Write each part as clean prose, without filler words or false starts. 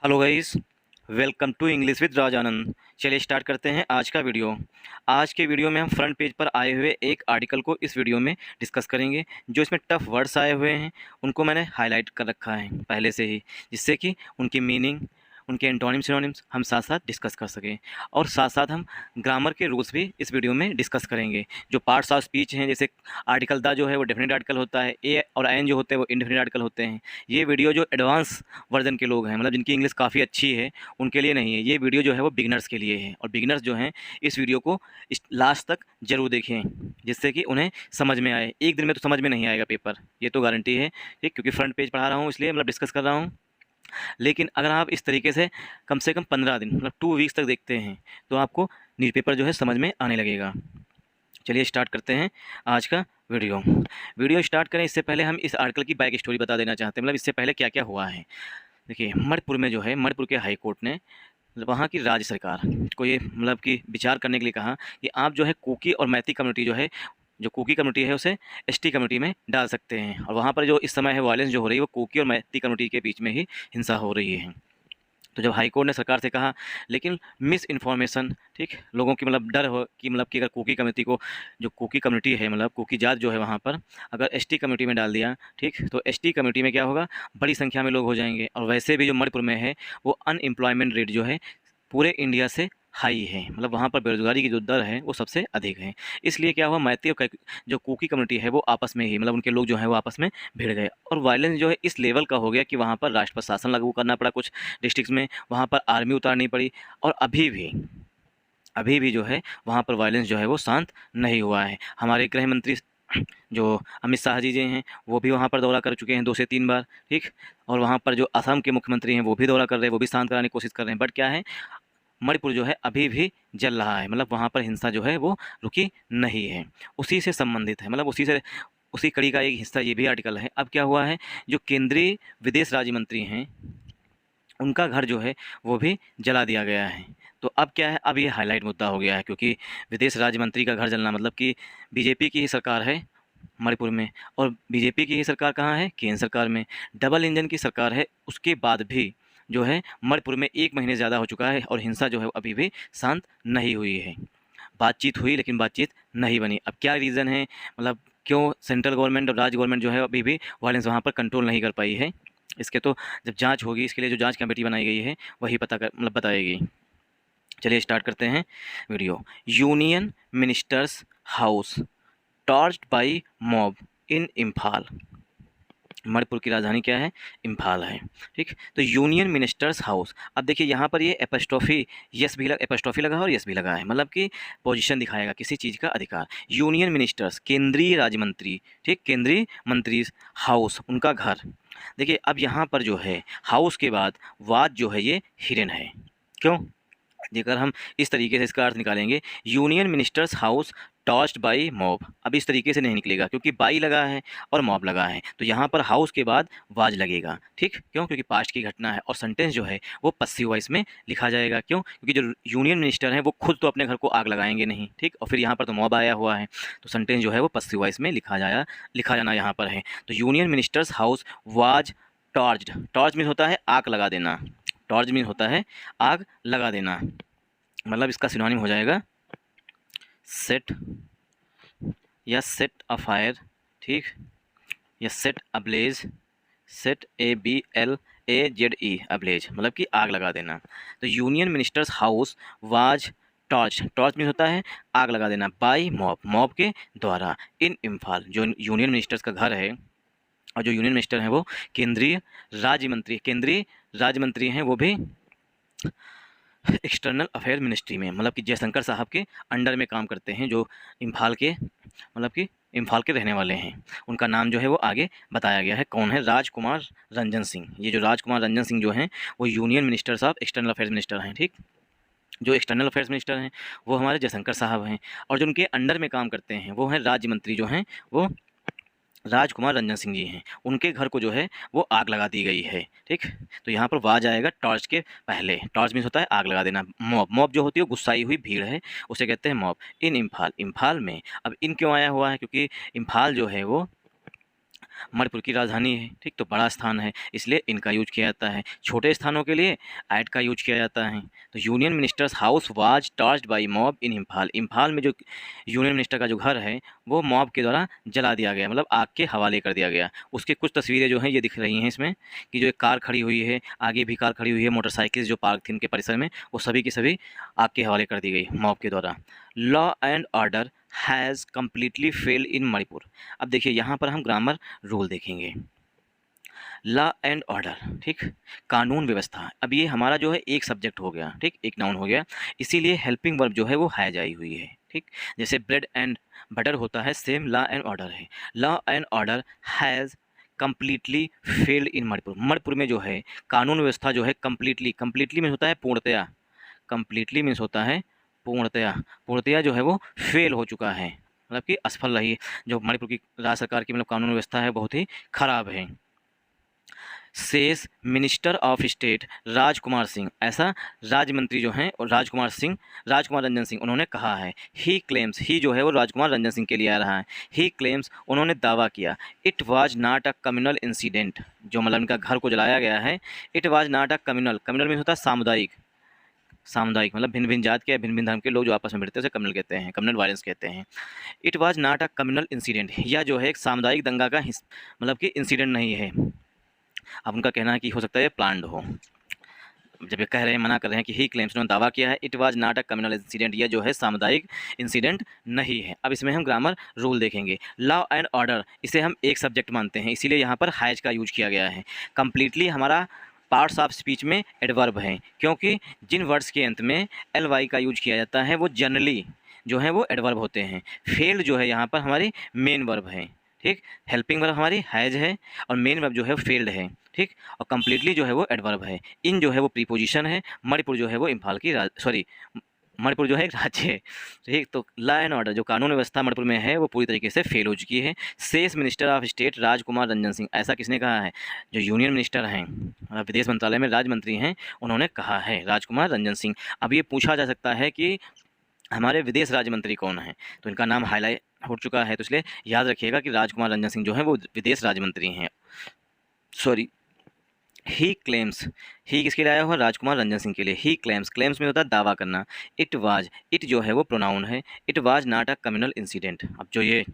Hello guys, welcome to English with Raj Anand. चलिए start करते हैं आज का वीडियो। आज के वीडियो में हम फ्रंट पेज पर आए हुए एक आर्टिकल को इस वीडियो में डिस्कस करेंगे। जो इसमें टफ वर्ड्स आए हुए हैं उनको मैंने हाईलाइट कर रखा है पहले से ही, जिससे कि उनकी मीनिंग, उनके एंटोनिम सिनोनिम्स हम साथ साथ डिस्कस कर सकें। और साथ साथ हम ग्रामर के रूल्स भी इस वीडियो में डिस्कस करेंगे। जो पार्ट्स ऑफ स्पीच हैं, जैसे आर्टिकल द जो है वो डेफिनेट आर्टिकल होता है, ए और एन जो होते हैं वो इंडेफिनिट आर्टिकल होते हैं। ये वीडियो जो एडवांस वर्जन के लोग हैं, मतलब जिनकी इंग्लिश काफ़ी अच्छी है, उनके लिए नहीं है। ये वीडियो जो है वो बिगिनर्स के लिए है, और बिगिनर्स जो हैं इस वीडियो को लास्ट तक ज़रूर देखें, जिससे कि उन्हें समझ में आए। एक दिन में तो समझ में नहीं आएगा पेपर, ये तो गारंटी है, ठीक, क्योंकि फ्रंट पेज पढ़ा रहा हूँ इसलिए, मतलब डिस्कस कर रहा हूँ। लेकिन अगर आप इस तरीके से कम 15 दिन, मतलब 2 वीक्स तक देखते हैं, तो आपको न्यूज़ पेपर जो है समझ में आने लगेगा। चलिए स्टार्ट करते हैं आज का वीडियो स्टार्ट करें इससे पहले हम इस आर्टिकल की बैक स्टोरी बता देना चाहते हैं, मतलब इससे पहले क्या क्या हुआ है। देखिए, मणिपुर में जो है, मणिपुर के हाई कोर्ट ने वहाँ की राज्य सरकार को ये, मतलब कि विचार करने के लिए कहा कि आप जो है कुकी और मैती कम्युनिटी जो है, जो कुकी कम्युनिटी है उसे एसटी कम्युनिटी में डाल सकते हैं। और वहाँ पर जो इस समय है वायलेंस जो हो रही है वो कुकी और मैती कम्युनिटी के बीच में ही हिंसा हो रही है। तो जब हाई कोर्ट ने सरकार से कहा, लेकिन मिस इन्फॉर्मेशन, ठीक, लोगों की मतलब डर हो कि मतलब कि अगर कुकी कम्युनिटी को, जो कुकी कम्युनिटी है, मतलब कुकी जात जो है वहाँ पर, अगर एसटी कम्युनिटी में डाल दिया, ठीक, तो एसटी कम्युनिटी में क्या होगा, बड़ी संख्या में लोग हो जाएंगे। और वैसे भी जो मणिपुर में है वो अनएम्प्लॉयमेंट रेट जो है पूरे इंडिया से हाई है, मतलब वहाँ पर बेरोजगारी की जो दर है वो सबसे अधिक है। इसलिए क्या हुआ, मैती और जो कुकी कम्युनिटी है वो आपस में ही, मतलब उनके लोग जो हैं वो आपस में भिड़ गए, और वायलेंस जो है इस लेवल का हो गया कि वहाँ पर राष्ट्र शासन लागू करना पड़ा कुछ डिस्ट्रिक्ट्स में, वहाँ पर आर्मी उतारनी पड़ी। और अभी भी जो है वहाँ पर वायलेंस जो है वो शांत नहीं हुआ है। हमारे गृह मंत्री जो अमित शाह जी हैं वो भी वहाँ पर दौरा कर चुके हैं 2 से 3 बार, ठीक। और वहाँ पर जो असम के मुख्यमंत्री हैं वो भी दौरा कर रहे हैं, वो भी शांत कराने की कोशिश कर रहे हैं। बट क्या है, मणिपुर जो है अभी भी जल रहा है, मतलब वहाँ पर हिंसा जो है वो रुकी नहीं है। उसी से संबंधित है, मतलब उसी कड़ी का एक हिस्सा ये भी आर्टिकल है। अब क्या हुआ है, जो केंद्रीय विदेश राज्य मंत्री हैं उनका घर जो है वो भी जला दिया गया है। तो अब क्या है, अब ये हाईलाइट मुद्दा हो गया है, क्योंकि विदेश राज्य मंत्री का घर जलना मतलब कि बीजेपी की ही सरकार है मणिपुर में, और बीजेपी की ही सरकार कहाँ है, केंद्र सरकार में। डबल इंजन की सरकार है, उसके बाद भी जो है मणिपुर में 1 महीने ज़्यादा हो चुका है और हिंसा जो है अभी भी शांत नहीं हुई है। बातचीत हुई लेकिन बातचीत नहीं बनी। अब क्या रीज़न है, मतलब क्यों सेंट्रल गवर्नमेंट और राज्य गवर्नमेंट जो है अभी भी वायलेंस वहाँ पर कंट्रोल नहीं कर पाई है, इसके तो जब जांच होगी, इसके लिए जो जांच कमेटी बनाई गई है वही बताएगी। चलिए स्टार्ट करते हैं video. Union minister's house torched by mob in Imphal. Manipur की राजधानी क्या है, इम्फाल है, ठीक। तो यूनियन मिनिस्टर्स हाउस, अब देखिए यहाँ पर ये एपस्ट्रॉफी एपस्ट्रॉफी लगा है और यस भी लगा है, मतलब कि पोजीशन दिखाएगा किसी चीज़ का अधिकार। यूनियन मिनिस्टर्स केंद्रीय राज्य मंत्री, ठीक, केंद्रीय मंत्री, हाउस उनका घर। देखिए अब यहाँ पर जो है हाउस के बाद वाद जो है ये हिरन है। क्यों, जेकर हम इस तरीके से इसका अर्थ निकालेंगे, union minister's house torched by mob, अब इस तरीके से नहीं निकलेगा क्योंकि बाई लगा है और मॉब लगा है, तो यहाँ पर हाउस के बाद वाज लगेगा, ठीक। क्यों, क्योंकि पास्ट की घटना है, और सेंटेंस जो है वो पस्सिव वॉइस में लिखा जाएगा। क्यों, क्योंकि जो यूनियन मिनिस्टर हैं वो खुद तो अपने घर को आग लगाएंगे नहीं, ठीक, और फिर यहाँ पर तो मॉब आया हुआ है, तो सेंटेंस जो है वो पस्सिव वॉइस में लिखा जाना यहाँ पर है। तो union minister's house was torched, torch mean होता है आग लगा देना, टॉर्च मीन होता है आग लगा देना, मतलब इसका सिनोनिम हो जाएगा सेट या सेट अ फायर, ठीक, या set ablaze, set ABLAZE ablaze, मतलब कि आग लगा देना। तो union minister's house was torch mean होता है आग लगा देना, बाई मॉब, मॉब के द्वारा, इन इम्फाल, जो यूनियन मिनिस्टर्स का घर है, और जो यूनियन मिनिस्टर हैं वो केंद्रीय राज्य मंत्री हैं, वो भी एक्सटर्नल अफेयर मिनिस्ट्री में, मतलब कि जयशंकर साहब के अंडर में काम करते हैं, जो इम्फाल के, मतलब कि इम्फाल के रहने वाले हैं। उनका नाम जो है वो आगे बताया गया है, कौन है, राजकुमार रंजन सिंह। ये जो राजकुमार रंजन सिंह जो हैं वो union ministers of external affairs minister हैं, ठीक। जो एक्सटर्नल अफेयर्स मिनिस्टर हैं वो हमारे जयशंकर साहब हैं, और जो उनके अंडर में काम करते हैं वो हैं राज्य मंत्री जो हैं वो राजकुमार रंजन सिंह जी हैं। उनके घर को जो है वो आग लगा दी गई है, ठीक। तो यहाँ पर वाज आएगा टॉर्च के पहले, टॉर्च मीन्स होता है आग लगा देना। मॉब, मॉब जो होती है वो गुस्साई हुई भीड़ है, उसे कहते हैं मॉब। इन इम्फाल, इम्फाल में, अब इन क्यों आया हुआ है, क्योंकि इम्फाल जो है वो मणिपुर की राजधानी है, ठीक, तो बड़ा स्थान है इसलिए इनका यूज किया जाता है। छोटे स्थानों के लिए ऐट का यूज किया जाता है। तो union minister's house was torched by mob in Imphal. Imphal में जो यूनियन मिनिस्टर का जो घर है वो मॉब के द्वारा जला दिया गया, मतलब आग के हवाले कर दिया गया। उसकी कुछ तस्वीरें जो हैं ये दिख रही हैं इसमें, कि जो एक कार खड़ी हुई है, आगे भी कार खड़ी हुई है, मोटरसाइकिल जो पार्क थी इनके परिसर में, वो सभी की सभी आग के हवाले कर दी गई मॉब के द्वारा। Law and order has completely fail in Manipur. अब देखिए यहाँ पर हम ग्रामर रूल देखेंगे। लॉ एंड ऑर्डर, ठीक, कानून व्यवस्था। अब ये हमारा जो है एक सब्जेक्ट हो गया, ठीक, एक नाउन हो गया, इसीलिए हेल्पिंग वर्ब जो है वो हैज आई हुई है, ठीक। जैसे ब्रेड एंड बटर होता है, सेम लॉ एंड ऑर्डर है। Law and order has completely failed in Manipur. Manipur में जो है कानून व्यवस्था जो है कम्प्लीटली, कम्प्लीटली मीन्स होता है पूर्णतया, कम्प्लीटली मीन्स होता है पूर्णतया, पूर्णतया जो है वो फेल हो चुका है, मतलब कि असफल रही। जो मणिपुर की राज्य सरकार की मतलब कानून व्यवस्था है बहुत ही खराब है। Cess minister of state Rajkumar Singh, ऐसा राज्य मंत्री जो हैं और राजकुमार रंजन सिंह, उन्होंने कहा है। ही क्लेम्स, ही जो है वो राजकुमार रंजन सिंह के लिए आ रहा है। ही क्लेम्स, उन्होंने दावा किया, it was not a communal incident, जो मतलब इनका घर को जलाया गया है, it was not a communal, communal means होता है सामुदायिक, सामुदायिक मतलब भिन्न भिन्न जात के, भिन्न भिन्न धर्म के लोग जो आपस में भिड़ते हैं उसे कम्युनल कहते हैं, कम्युनल वायलेंस कहते हैं। It was not a communal incident, या जो है एक सामुदायिक दंगा का मतलब कि इंसिडेंट नहीं है। अब उनका कहना है कि हो सकता है प्लान्ड हो। जब ये कह रहे हैं, मना कर रहे हैं कि ही क्लेम्स, उन्होंने दावा किया है, it was not a communal incident, यह जो है सामुदायिक इंसिडेंट नहीं है। अब इसमें हम ग्रामर रूल देखेंगे। लॉ एंड ऑर्डर, इसे हम एक सब्जेक्ट मानते हैं, इसीलिए यहाँ पर हैज का यूज किया गया है। कम्प्लीटली हमारा पार्ट्स ऑफ स्पीच में एडवर्ब हैं, क्योंकि जिन वर्ड्स के अंत में एल वाई का यूज किया जाता है वो जनरली जो है वो एडवर्ब होते हैं। फेल्ड जो है यहाँ पर हमारी मेन वर्ब है, ठीक। हेल्पिंग वर्ब हमारी हैज है और मेन वर्ब जो है फेल्ड है, ठीक। और कम्प्लीटली जो है वो एडवर्ब है। इन जो है वो प्रीपोजिशन है। मणिपुर जो है वो इम्फाल की सॉरी, मणिपुर जो है एक राज्य है, ठीक। तो लॉ एंड ऑर्डर जो कानून व्यवस्था मणिपुर में है वो पूरी तरीके से फेल हो चुकी है। सेस मिनिस्टर ऑफ स्टेट राजकुमार रंजन सिंह, ऐसा किसने कहा है? जो यूनियन मिनिस्टर हैं, विदेश मंत्रालय में राज्य मंत्री हैं, उन्होंने कहा है, राजकुमार रंजन सिंह। अब ये पूछा जा सकता है कि हमारे विदेश राज्य मंत्री कौन हैं, तो इनका नाम हाईलाइट हो चुका है, तो इसलिए याद रखिएगा कि राजकुमार रंजन सिंह जो हैं वो विदेश राज्य मंत्री हैं। सॉरी, ही क्लेम्स, ही किसके लिए आया हुआ? राजकुमार रंजन सिंह के लिए। ही क्लेम्स, क्लेम्स में होता है दावा करना। इट वाज, इट जो है वो प्रोनाउन है। It was not a communal incident. अब जो ये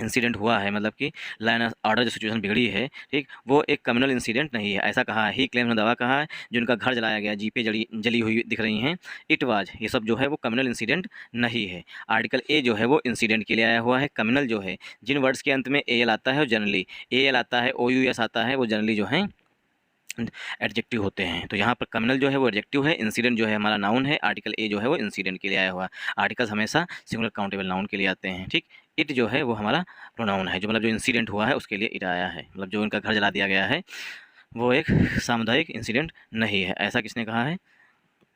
इंसिडेंट हुआ है, मतलब कि लाइन ऑर्डर जो सिचुएशन बिगड़ी है, ठीक, वो एक कम्युनल इंसिडेंट नहीं है, ऐसा कहा है। ही क्लेम्स ने दावा कहा है, जो उनका घर जलाया गया, जीपें जली हुई दिख रही हैं, इट वाज, ये सब जो है वो कम्युनल इंसिडेंट नहीं है। आर्टिकल ए जो है वो इंसिडेंट के लिए आया हुआ है। कम्युनल जो है, जिन वर्ड्स के अंत में ए एल आता है और जनरली ए एल आता है, ओ यू एस आता है, वो जनरली जो है एडजेक्टिव होते हैं। तो यहाँ पर कम्युनल जो है वो एडजेक्टिव है, इंसिडेंट जो है हमारा नाउन है, आर्टिकल ए जो है वो इंसिडेंट के लिए आया हुआ है। आर्टिकल्स हमेशा सिंगुलर काउंटेबल नाउन के लिए आते हैं, ठीक। इट जो है वो हमारा प्रोनाउन है, जो मतलब जो इंसिडेंट हुआ है उसके लिए इट आया है, मतलब जो उनका घर जला दिया गया है वो एक सामुदायिक इंसिडेंट नहीं है, ऐसा किसने कहा है?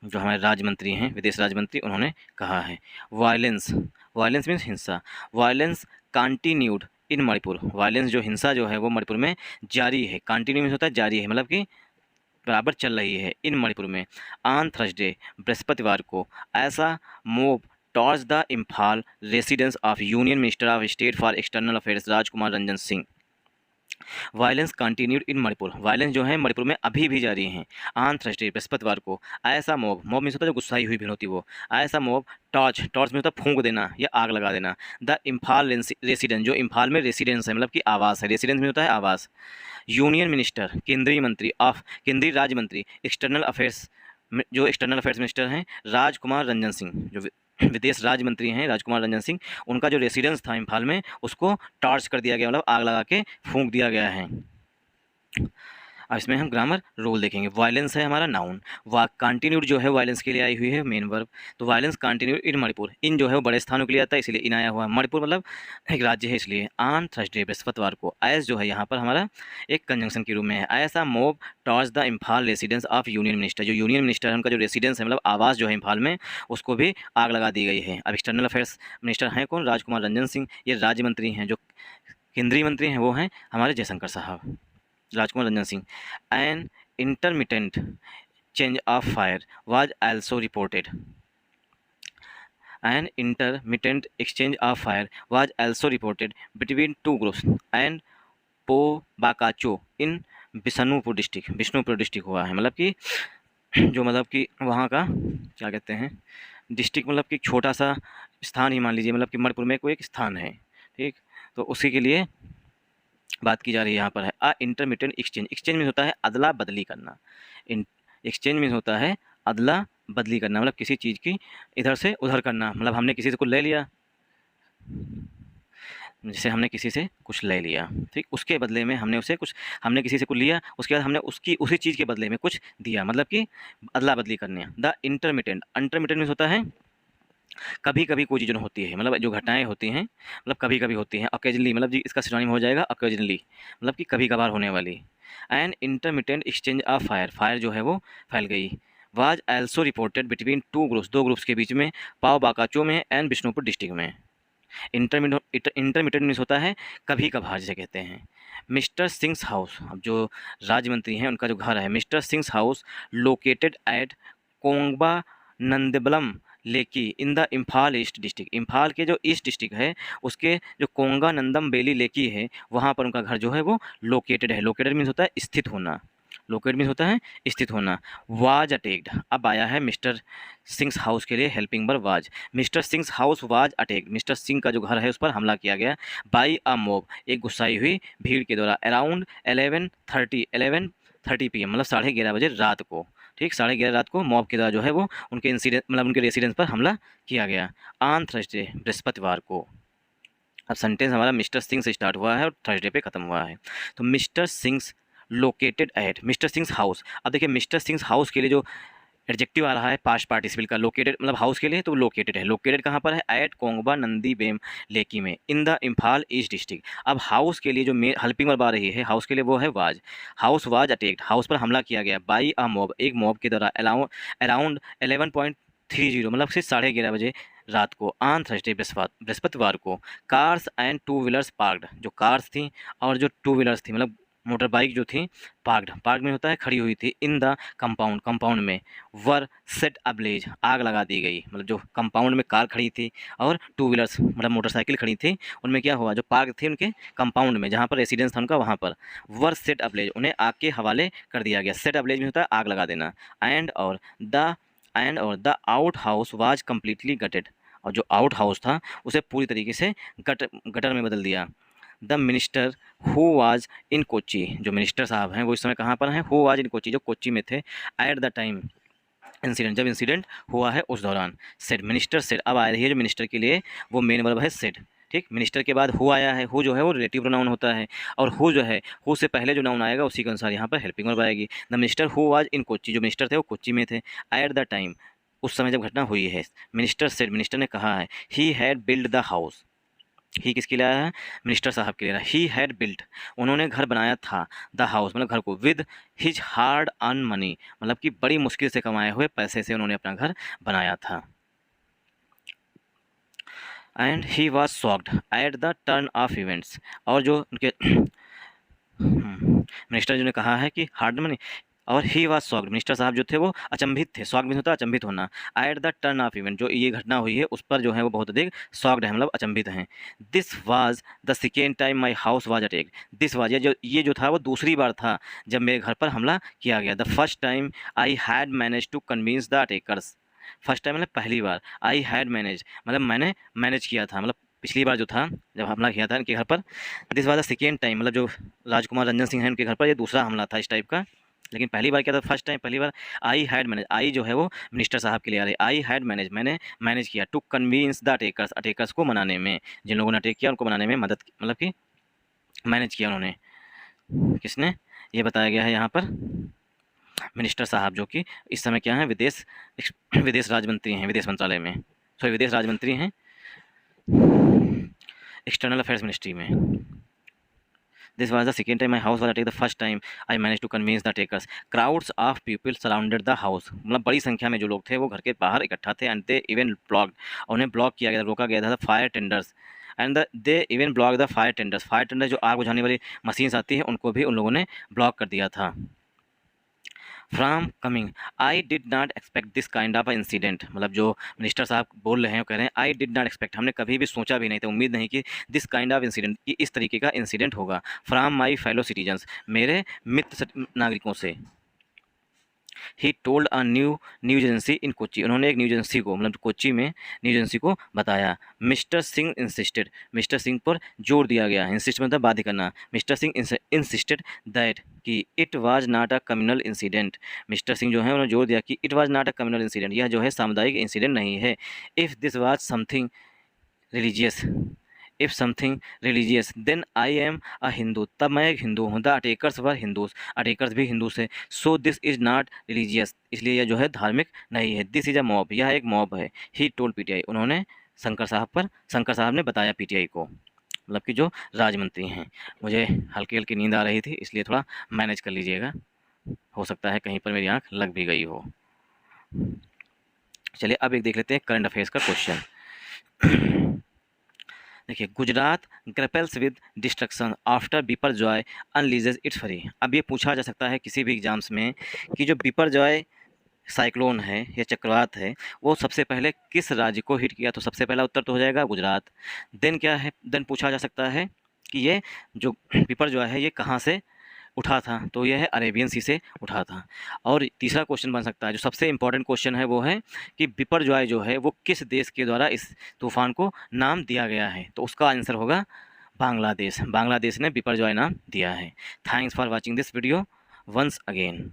जो हमारे राज्य मंत्री हैं, विदेश राज्य मंत्री, उन्होंने कहा है। वायलेंस, वायलेंस मीन्स हिंसा। Violence continued in Manipur, violence जो हिंसा जो है वो मणिपुर में जारी है। कंटिन्यू मीन्स होता है जारी है, मतलब कि बराबर चल रही है इन मणिपुर में। ऑन थर्सडे, बृहस्पतिवार को, ऐसा mob torch the Imphal residence of union minister of state for external affairs Rajkumar Ranjan Singh. Violence continued in Manipur, violence जो है मणिपुर में अभी भी जारी हैं। ऑन थर्सडे, बृहस्पतिवार को, ऐसा मोब, मोब मीन्स होता है जो गुस्साई हुई भीड़ होती है वो, ऐसा मोब टॉर्च, टॉर्च में होता है फूंक देना या आग लगा देना। द इम्फाल रेसिडेंस, जो इम्फाल में रेसिडेंस है, मतलब कि आवास है, रेसिडेंस में होता है आवास। यूनियन मिनिस्टर, केंद्रीय मंत्री ऑफ, केंद्रीय राज्य मंत्री एक्सटर्नल अफेयर्स, जो एक्सटर्नल अफेयर्स मिनिस्टर हैं राजकुमार रंजन सिंह, जो विदेश राज्य मंत्री हैं राजकुमार रंजन सिंह, उनका जो रेसिडेंस था इम्फाल में उसको टॉर्च कर दिया गया, मतलब आग लगा के फूंक दिया गया है। अब इसमें हम ग्रामर रूल देखेंगे। वायलेंस है हमारा नाउन, कंटिन्यूड जो है वायलेंस के लिए आई हुई है मेन वर्ब। तो वायलेंस कंटिन्यूड इन मणिपुर, इन जो है वो बड़े स्थानों के लिए आता है इसलिए इन आया हुआ है। मणिपुर मतलब एक राज्य है इसलिए। ऑन थर्सडे, बृहस्पतिवार को, एज जो है यहाँ पर हमारा एक कंजंक्शन के रूप में है। ऐसा mob torch the Imphal residence of union minister, जो यूनियन मिनिस्टर है उनका जो रेसिडेंस है, मतलब आवास जो है इम्फाल में, उसको भी आग लगा दी गई है। अब एक्सटर्नल अफेयर्स मिनिस्टर हैं कौन? राजकुमार रंजन सिंह। ये राज्य मंत्री हैं। जो केंद्रीय मंत्री हैं वो हैं हमारे जयशंकर साहब, Rajkumar Ranjan Singh. An intermittent change of fire was also reported. An intermittent exchange of fire was also reported between two groups and पोबाकाचो इन बिष्णुपुर डिस्ट्रिक्ट हुआ है। मतलब कि जो मतलब कि वहाँ का क्या कहते हैं डिस्ट्रिक्ट, मतलब कि छोटा सा स्थान ही मान लीजिए, मतलब कि मणिपुर में कोई एक स्थान है, ठीक। तो उसी के लिए बात की जा रही है यहाँ पर है अ इंटरमिटेंट एक्सचेंज। एक्सचेंज में होता है अदला बदली करना। एक्सचेंज में होता है अदला बदली करना, मतलब किसी चीज़ की इधर से उधर करना। मतलब हमने किसी से कुछ ले लिया, जैसे हमने किसी से कुछ ले लिया, ठीक, उसके बदले में हमने किसी से कुछ लिया, उसके बाद हमने उसी चीज़ के बदले में कुछ दिया, मतलब कि अदला बदली करने। द इंटरमिटेंट में होता है कभी कभी कोई चीज़ें होती है, मतलब जो घटनाएं होती हैं, मतलब कभी कभी होती हैं। ऑकेजनली, मतलब जी इसका सिनोनिम हो जाएगा ऑकेजनली, मतलब कि कभी कभार होने वाली। And intermittent exchange of fire जो है वो फैल गई। वाज एल्सो रिपोर्टेड बिटवीन दो ग्रुप्स के बीच में, पाव बाकाचो में एंड बिष्णुपुर डिस्ट्रिक्ट में। इंटरमिटेंट मीन्स होता है कभी कभार जिसे कहते हैं। मिस्टर सिंग्स हाउस, अब जो राज्य मंत्री हैं उनका जो घर है, mister Singh's house located at Kongba Nandeibam Leikai in the Imphal east district. Imphal के जो ईस्ट डिस्ट्रिक्ट है उसके जो कोंगा नंदम बेली लेकी है, वहाँ पर उनका घर जो है वो लोकेटेड है। लोकेटेड मीन्स होता है स्थित होना, लोकेट मीन्स होता है स्थित होना। वाज अटैक्ड, अब आया है मिस्टर सिंग्स हाउस के लिए helping verb was. Mister Singh's house was attacked, mister Singh का जो घर है उस पर हमला किया गया बाई अ मॉब, एक गुस्साई हुई भीड़ के द्वारा। अराउंड 11:30 PM, मतलब 11:30 बजे रात को, ठीक, 11:30 रात को मॉब के द्वारा जो है वो उनके उनके रेसिडेंस पर हमला किया गया। ऑन थर्सडे, बृहस्पतिवार को। अब सेंटेंस हमारा मिस्टर सिंह से स्टार्ट हुआ है और थर्सडे पे खत्म हुआ है। तो mister sings located at mister Singh's house. अब देखिए मिस्टर सिंग्स हाउस के लिए जो एडजेक्टिव आ रहा है पास्ट पार्टिसिपल का, लोकेटेड मतलब हाउस के लिए, तो लोकेटेड है। लोकेटेड कहाँ पर है? एट कोंगबा नंदी बेम लेकी में, इन द इम्फाल ईस्ट डिस्ट्रिक्ट। अब हाउस के लिए जो हेल्पिंग वर्ब आ रही है हाउस के लिए वो है was. House was attacked, house पर हमला किया गया बाई अ मॉब, एक मॉब के द्वारा। अराउंड 11:30, मतलब सिर्फ 11:30 बजे रात को। ऑन थर्सडे, बृहस्पतिवार को। Cars and two wheelers parked, जो कार्स थी और जो टू व्हीलर्स थी, मतलब मोटर बाइक जो थी, पार्क में होता है खड़ी हुई थी। इन द कंपाउंड में। वर सेट अब्लेज, आग लगा दी गई, मतलब जो कंपाउंड में कार खड़ी थी और टू व्हीलर्स मतलब मोटरसाइकिल खड़ी थी, उनमें क्या हुआ, जो पार्क थे उनके कंपाउंड में जहाँ पर रेसिडेंस था उनका, वहाँ पर वर सेट अब्लेज, उन्हें आग के हवाले कर दिया गया। सेट अब्लेज में होता है आग लगा देना। और the out house was completely gated, और जो आउट हाउस था उसे पूरी तरीके से गटर में बदल दिया। The minister who was in Kochi, जो मिनिस्टर साहब हैं वो इस समय कहाँ पर हैं? हु वाज इन कोच्चि, जो कोच्चि में थे। एट द टाइम इंसिडेंट, जब इंसिडेंट हुआ है उस दौरान। सेड, मिनिस्टर सेड, अब आ रही है जो मिनिस्टर के लिए वो मेन वर्ब है सेड, ठीक। मिनिस्टर के बाद हु आया है, हु जो है वो रिलेटिव प्रोनाउन होता है, और हु जो है, हु से पहले जो नाउन आएगा उसी के अनुसार यहाँ पर हेल्पिंग वर्ब आएगी। The minister who was in Kochi, जो मिनिस्टर थे वो कोच्चि में थे। एट द टाइम, उस समय जब घटना हुई है। मिनिस्टर सेड, मिनिस्टर ने कहा है। He had build the house, he किसके लिए आया है? मिनिस्टर साहब के लिए आया। ही हैड बिल्ट, उन्होंने घर बनाया था। द हाउस मतलब घर को। With his hard earn money, मतलब कि बड़ी मुश्किल से कमाए हुए पैसे से उन्होंने अपना घर बनाया था। And he was shocked at the turn off events, और जो उनके मिनिस्टर जी ने कहा है कि हार्ड मनी, और ही वाज शॉक्ड, मिनिस्टर साहब जो थे वो अचंभित थे। शॉक्ड मीन्स होता है अचंभित होना। At the turn off event, जो ये घटना हुई है उस पर जो है वो बहुत अधिक शॉक्ड है, मतलब अचंभित हैं। This was the second time my house was attacked, this was, ये जो था वो दूसरी बार था जब मेरे घर पर हमला किया गया। The first time I had manage to convince the attackers, first time मतलब पहली बार। आई हैड मैनेज मतलब मैंने मैनेज किया था, मतलब पिछली बार जो था जब हमला किया था इनके घर पर। This was the second time, मतलब जो राजकुमार रंजन सिंह है उनके घर पर ये दूसरा हमला था इस टाइप का। लेकिन पहली बार क्या था? फर्स्ट टाइम, पहली बार आई हैड मैनेज, आई जो है वो मिनिस्टर साहब के लिए आ रही है। आई हैड मैनेज, मैंने मैनेज किया। To convince the attackers, attackers को मनाने में, जिन लोगों ने अटैक किया उनको मनाने में मदद, मतलब कि मैनेज किया उन्होंने। किसने? ये बताया गया है यहाँ पर मिनिस्टर साहब, जो कि इस समय क्या है? विदेश राज्य मंत्री हैं, विदेश मंत्रालय में, सॉरी विदेश राज्य मंत्री हैं एक्सटर्नल अफेयर्स मिनिस्ट्री में। This was the second time my house was attacked. The first time I managed to convince the attackers. Crowds of people surrounded the house. मतलब बड़ी संख्या में जो लोग थे वो घर के बाहर इकट्ठा थे। And they even blocked, उन्हें ब्लॉक किया गया, रोका गया था fire tenders. And they even block the fire tenders, fire tender जो आग बुझाने वाली मशीन्स आती है उनको भी उन लोगों ने ब्लॉक कर दिया था। From coming, I did not expect this kind of incident, मतलब जो मिनिस्टर साहब बोल रहे हैं वो कह रहे हैं आई डिड नॉट एक्सपेक्ट, हमने कभी भी सोचा भी नहीं था, उम्मीद नहीं कि दिस काइंड ऑफ इंसिडेंट, इस तरीके का इंसिडेंट होगा। फ्राम माई फेलो सिटीजन्स, मेरे मित्र नागरिकों से। He told a news agency in Kochi, उन्होंने एक न्यूज एजेंसी को, मतलब कोच्चि में न्यूज एजेंसी को बताया। Mister Singh insisted, mister Singh पर जोर दिया गया, इंसिस्ट मतलब बाध्य करना। मिस्टर सिंह इंसिस्टेड दैट कि it was not a communal incident, mister Singh जो है उन्होंने जोर दिया कि it was not a communal incident, यह जो है सामुदायिक इंसिडेंट नहीं है। If this was something religious, if something religious then I am a Hindu, तब मैं एक हिंदू हूँ। द अटेकर्स वर हिंदूज, अटेकर्स भी हिंदू से। So this is not religious, इसलिए यह जो है धार्मिक नहीं है। दिस इज़ अ मॉब, यह एक मॉब है। ही टोल्ड पीटीआई, उन्होंने शंकर साहब ने बताया पीटीआई को, मतलब कि जो राजमंत्री हैं। मुझे हल्की हल्की नींद आ रही थी, इसलिए थोड़ा मैनेज कर लीजिएगा, हो सकता है कहीं पर मेरी आँख लग भी गई हो। चलिए अब एक देख लेते हैं करंट अफेयर्स का क्वेश्चन। देखिए, Gujarat grapples with destruction after Biparjoy unleashes its fury. अब ये पूछा जा सकता है किसी भी एग्जाम्स में कि जो बिपरजॉय साइक्लोन है या चक्रवात है वो सबसे पहले किस राज्य को हिट किया, तो सबसे पहला उत्तर तो हो जाएगा गुजरात। देन क्या है, देन पूछा जा सकता है कि ये जो बिपरजॉय है ये कहाँ से उठा था, तो यह है अरेबियन सी से उठा था। और तीसरा क्वेश्चन बन सकता है, जो सबसे इंपॉर्टेंट क्वेश्चन है वो है कि बिपरजॉय जो है वो किस देश के द्वारा इस तूफान को नाम दिया गया है, तो उसका आंसर होगा बांग्लादेश। बांग्लादेश ने बिपरजॉय नाम दिया है। Thanks for watching this video once again.